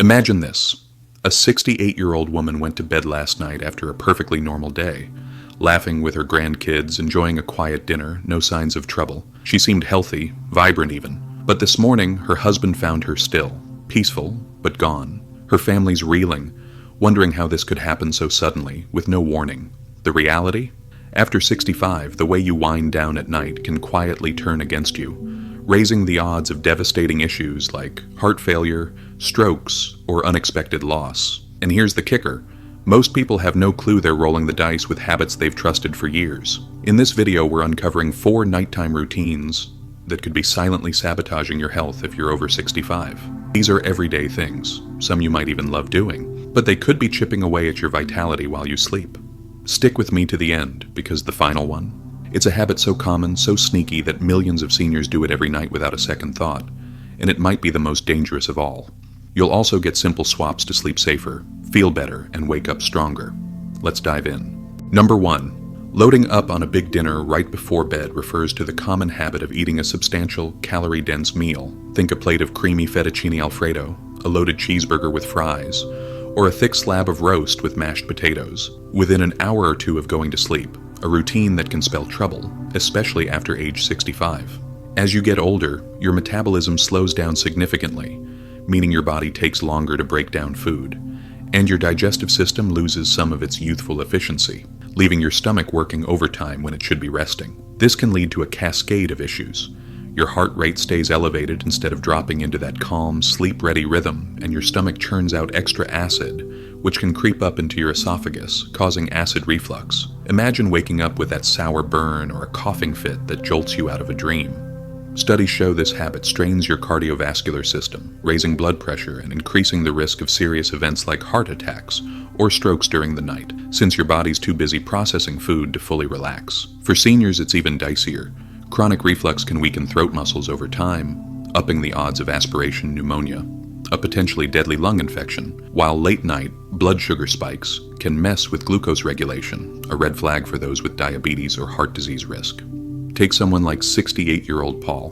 Imagine this. A 68-year-old woman went to bed last night after a perfectly normal day, laughing with her grandkids, enjoying a quiet dinner, no signs of trouble. She seemed healthy, vibrant even. But this morning, her husband found her still, peaceful, but gone. Her family's reeling, wondering how this could happen so suddenly, with no warning. The reality? After 65, the way you wind down at night can quietly turn against you, raising the odds of devastating issues like heart failure, strokes, or unexpected loss. And here's the kicker. Most people have no clue they're rolling the dice with habits they've trusted for years. In this video, we're uncovering 4 nighttime routines that could be silently sabotaging your health if you're over 65. These are everyday things, some you might even love doing, but they could be chipping away at your vitality while you sleep. Stick with me to the end, because the final one, it's a habit so common, so sneaky that millions of seniors do it every night without a second thought, and it might be the most dangerous of all. You'll also get simple swaps to sleep safer, feel better, and wake up stronger. Let's dive in. Number 1. Loading up on a big dinner right before bed refers to the common habit of eating a substantial, calorie-dense meal. Think a plate of creamy fettuccine alfredo, a loaded cheeseburger with fries, or a thick slab of roast with mashed potatoes, within an hour or two of going to sleep, a routine that can spell trouble, especially after age 65. As you get older, your metabolism slows down significantly, meaning your body takes longer to break down food, and your digestive system loses some of its youthful efficiency, leaving your stomach working overtime when it should be resting. This can lead to a cascade of issues. Your heart rate stays elevated instead of dropping into that calm, sleep-ready rhythm, and your stomach churns out extra acid, which can creep up into your esophagus, causing acid reflux. Imagine waking up with that sour burn or a coughing fit that jolts you out of a dream. Studies show this habit strains your cardiovascular system, raising blood pressure and increasing the risk of serious events like heart attacks or strokes during the night, since your body's too busy processing food to fully relax. For seniors, it's even dicier. Chronic reflux can weaken throat muscles over time, upping the odds of aspiration pneumonia, a potentially deadly lung infection, while late-night blood sugar spikes can mess with glucose regulation, a red flag for those with diabetes or heart disease risk. Take someone like 68-year-old Paul,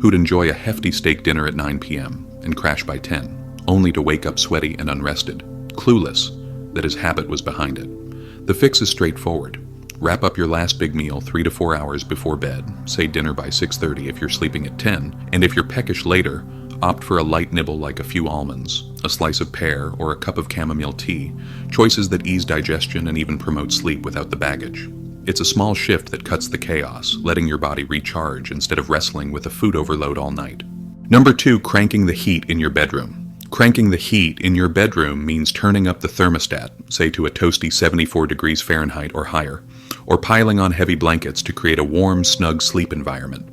who'd enjoy a hefty steak dinner at 9 p.m. and crash by 10, only to wake up sweaty and unrested, clueless that his habit was behind it. The fix is straightforward. Wrap up your last big meal 3 to 4 hours before bed, say dinner by 6:30 if you're sleeping at 10, and if you're peckish later, opt for a light nibble like a few almonds, a slice of pear, or a cup of chamomile tea, choices that ease digestion and even promote sleep without the baggage. It's a small shift that cuts the chaos, letting your body recharge instead of wrestling with a food overload all night. Number 2, cranking the heat in your bedroom. Cranking the heat in your bedroom means turning up the thermostat, say to a toasty 74 degrees Fahrenheit or higher, or piling on heavy blankets to create a warm, snug sleep environment.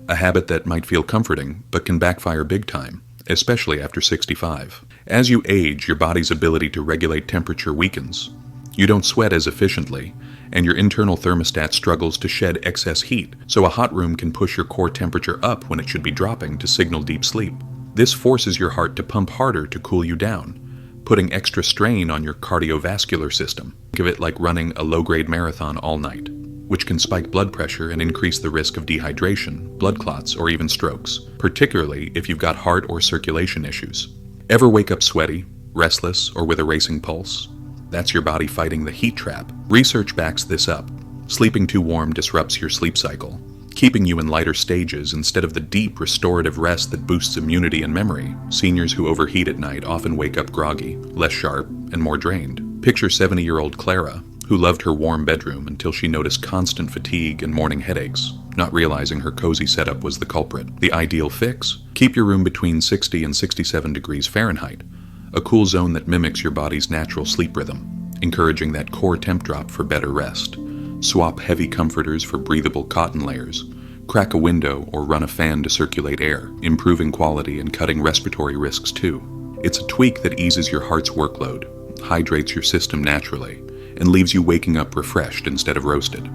A habit that might feel comforting, but can backfire big time, especially after 65. As you age, your body's ability to regulate temperature weakens. You don't sweat as efficiently, and your internal thermostat struggles to shed excess heat, so a hot room can push your core temperature up when it should be dropping to signal deep sleep. This forces your heart to pump harder to cool you down, putting extra strain on your cardiovascular system. Think of it like running a low-grade marathon all night, which can spike blood pressure and increase the risk of dehydration, blood clots, or even strokes, particularly if you've got heart or circulation issues. Ever wake up sweaty, restless, or with a racing pulse? That's your body fighting the heat trap. Research backs this up. Sleeping too warm disrupts your sleep cycle, keeping you in lighter stages instead of the deep restorative rest that boosts immunity and memory. Seniors who overheat at night often wake up groggy, less sharp, and more drained. Picture 70-year-old Clara, who loved her warm bedroom until she noticed constant fatigue and morning headaches, not realizing her cozy setup was the culprit. The ideal fix? Keep your room between 60 and 67 degrees Fahrenheit, a cool zone that mimics your body's natural sleep rhythm, encouraging that core temp drop for better rest. Swap heavy comforters for breathable cotton layers. Crack a window or run a fan to circulate air, improving quality and cutting respiratory risks too. It's a tweak that eases your heart's workload, hydrates your system naturally, and leaves you waking up refreshed instead of roasted.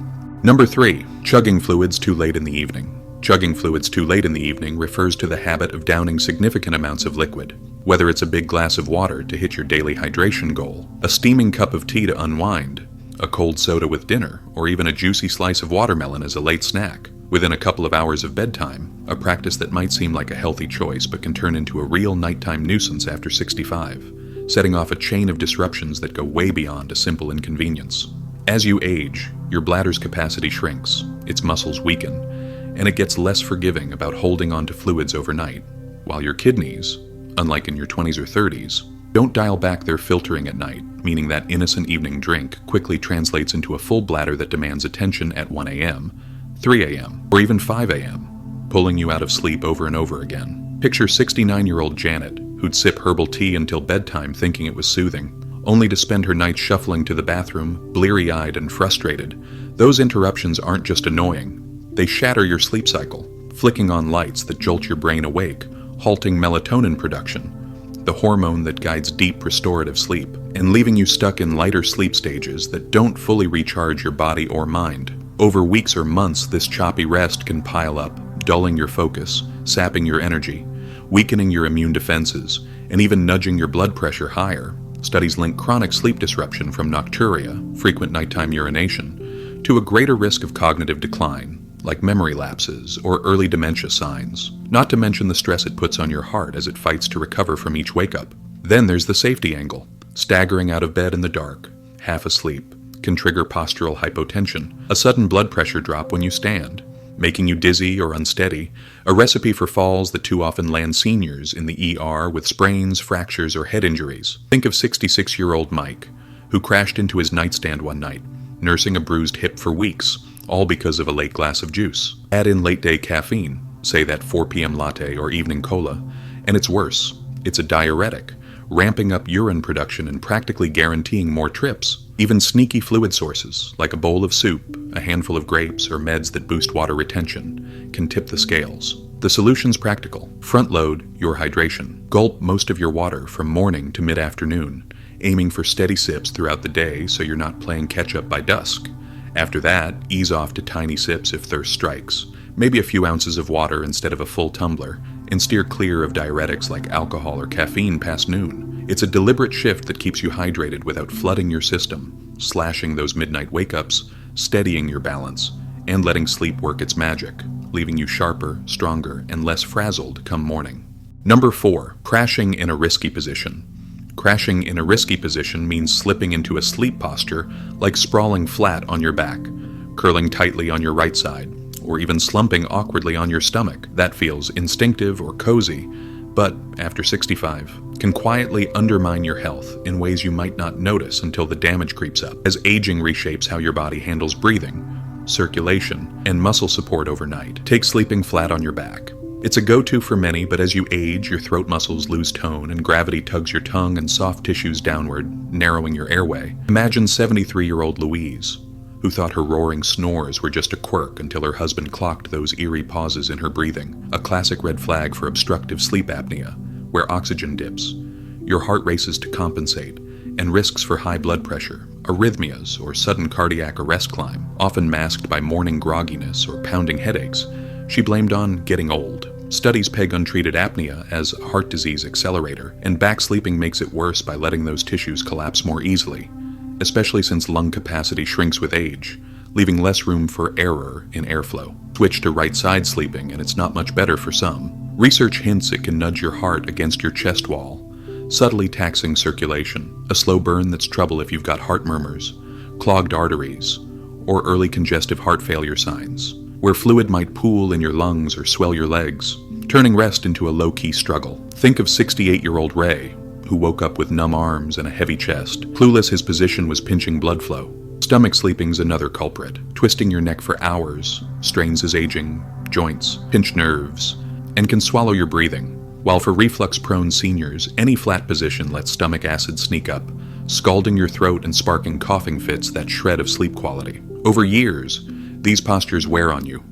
Number 3, chugging fluids too late in the evening. Chugging fluids too late in the evening refers to the habit of downing significant amounts of liquid, whether it's a big glass of water to hit your daily hydration goal, a steaming cup of tea to unwind, a cold soda with dinner, or even a juicy slice of watermelon as a late snack. within a couple of hours of bedtime, a practice that might seem like a healthy choice but can turn into a real nighttime nuisance after 65, setting off a chain of disruptions that go way beyond a simple inconvenience. As you age, your bladder's capacity shrinks, its muscles weaken, and it gets less forgiving about holding on to fluids overnight, while your kidneys, unlike in your 20s or 30s, don't dial back their filtering at night, meaning that innocent evening drink quickly translates into a full bladder that demands attention at 1 a.m., 3 a.m., or even 5 a.m., pulling you out of sleep over and over again. Picture 69-year-old Janet, who'd sip herbal tea until bedtime thinking it was soothing, only to spend her nights shuffling to the bathroom, bleary-eyed and frustrated. Those interruptions aren't just annoying. They shatter your sleep cycle, flicking on lights that jolt your brain awake, halting melatonin production, the hormone that guides deep restorative sleep, and leaving you stuck in lighter sleep stages that don't fully recharge your body or mind. Over weeks or months, this choppy rest can pile up, dulling your focus, sapping your energy, weakening your immune defenses, and even nudging your blood pressure higher. Studies link chronic sleep disruption from nocturia, frequent nighttime urination, to a greater risk of cognitive decline, like memory lapses or early dementia signs, not to mention the stress it puts on your heart as it fights to recover from each wake-up. Then there's the safety angle. Staggering out of bed in the dark, half asleep, can trigger postural hypotension, a sudden blood pressure drop when you stand, making you dizzy or unsteady, a recipe for falls that too often land seniors in the ER with sprains, fractures, or head injuries. Think of 66-year-old Mike, who crashed into his nightstand one night, nursing a bruised hip for weeks, all because of a late glass of juice. Add in late-day caffeine, say that 4 p.m. latte or evening cola, and it's worse. It's a diuretic, ramping up urine production and practically guaranteeing more trips. Even sneaky fluid sources, like a bowl of soup, a handful of grapes, or meds that boost water retention, can tip the scales. The solution's practical. Front-load your hydration. Gulp most of your water from morning to mid-afternoon, aiming for steady sips throughout the day so you're not playing catch-up by dusk. After that, ease off to tiny sips if thirst strikes, maybe a few ounces of water instead of a full tumbler, and steer clear of diuretics like alcohol or caffeine past noon. It's a deliberate shift that keeps you hydrated without flooding your system, slashing those midnight wake-ups, steadying your balance, and letting sleep work its magic, leaving you sharper, stronger, and less frazzled come morning. Number 4, crashing in a risky position. Crashing in a risky position means slipping into a sleep posture like sprawling flat on your back, curling tightly on your right side, or even slumping awkwardly on your stomach. That feels instinctive or cozy, but after 65, can quietly undermine your health in ways you might not notice until the damage creeps up, as aging reshapes how your body handles breathing, circulation, and muscle support overnight. Take sleeping flat on your back. It's a go-to for many, but as you age, your throat muscles lose tone and gravity tugs your tongue and soft tissues downward, narrowing your airway. Imagine 73-year-old Louise, who thought her roaring snores were just a quirk until her husband clocked those eerie pauses in her breathing, a classic red flag for obstructive sleep apnea, where oxygen dips. Your heart races to compensate, and risks for high blood pressure, arrhythmias, or sudden cardiac arrest climb, often masked by morning grogginess or pounding headaches. She blamed on getting old. Studies peg untreated apnea as a heart disease accelerator, and back sleeping makes it worse by letting those tissues collapse more easily, especially since lung capacity shrinks with age, leaving less room for error in airflow. Switch to right side sleeping, and it's not much better for some. Research hints it can nudge your heart against your chest wall, subtly taxing circulation, a slow burn that's trouble if you've got heart murmurs, clogged arteries, or early congestive heart failure signs, where fluid might pool in your lungs or swell your legs, turning rest into a low-key struggle. Think of 68-year-old Ray, who woke up with numb arms and a heavy chest, clueless his position was pinching blood flow. Stomach sleeping's another culprit, twisting your neck for hours, strains his aging joints, pinched nerves, and can swallow your breathing. While for reflux-prone seniors, any flat position lets stomach acid sneak up, scalding your throat and sparking coughing fits that shred of sleep quality. Over years, these postures wear on you.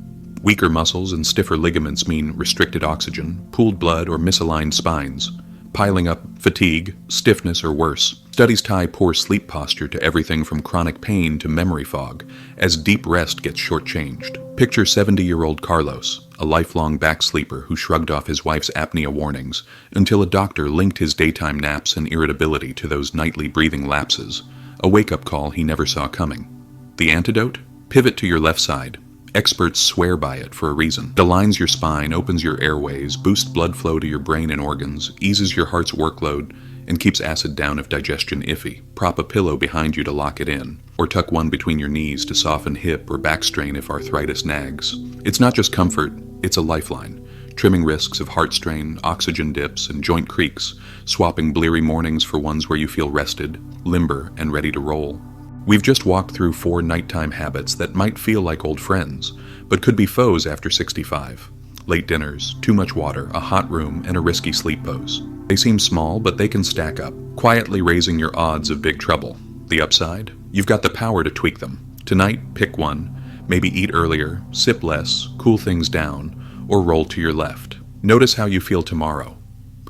Weaker muscles and stiffer ligaments mean restricted oxygen, pooled blood, or misaligned spines, piling up fatigue, stiffness, or worse. Studies tie poor sleep posture to everything from chronic pain to memory fog, as deep rest gets shortchanged. Picture 70-year-old Carlos, a lifelong back sleeper who shrugged off his wife's apnea warnings until a doctor linked his daytime naps and irritability to those nightly breathing lapses, a wake-up call he never saw coming. The antidote? Pivot to your left side. Experts swear by it for a reason. It aligns your spine, opens your airways, boosts blood flow to your brain and organs, eases your heart's workload, and keeps acid down if digestion iffy. Prop a pillow behind you to lock it in, or tuck one between your knees to soften hip or back strain if arthritis nags. It's not just comfort, it's a lifeline, trimming risks of heart strain, oxygen dips, and joint creaks, swapping bleary mornings for ones where you feel rested, limber, and ready to roll. We've just walked through 4 nighttime habits that might feel like old friends, but could be foes after 65. Late dinners, too much water, a hot room, and a risky sleep pose. They seem small, but they can stack up, quietly raising your odds of big trouble. The upside? You've got the power to tweak them. Tonight, pick one. Maybe eat earlier, sip less, cool things down, or roll to your left. Notice how you feel tomorrow.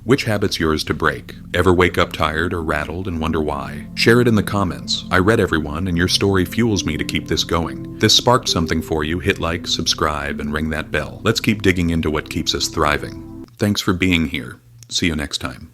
Which habit's yours to break? Ever wake up tired or rattled and wonder why? Share it in the comments. I read everyone, and your story fuels me to keep this going. If this sparked something for you, hit like, subscribe, and ring that bell. Let's keep digging into what keeps us thriving. Thanks for being here. See you next time.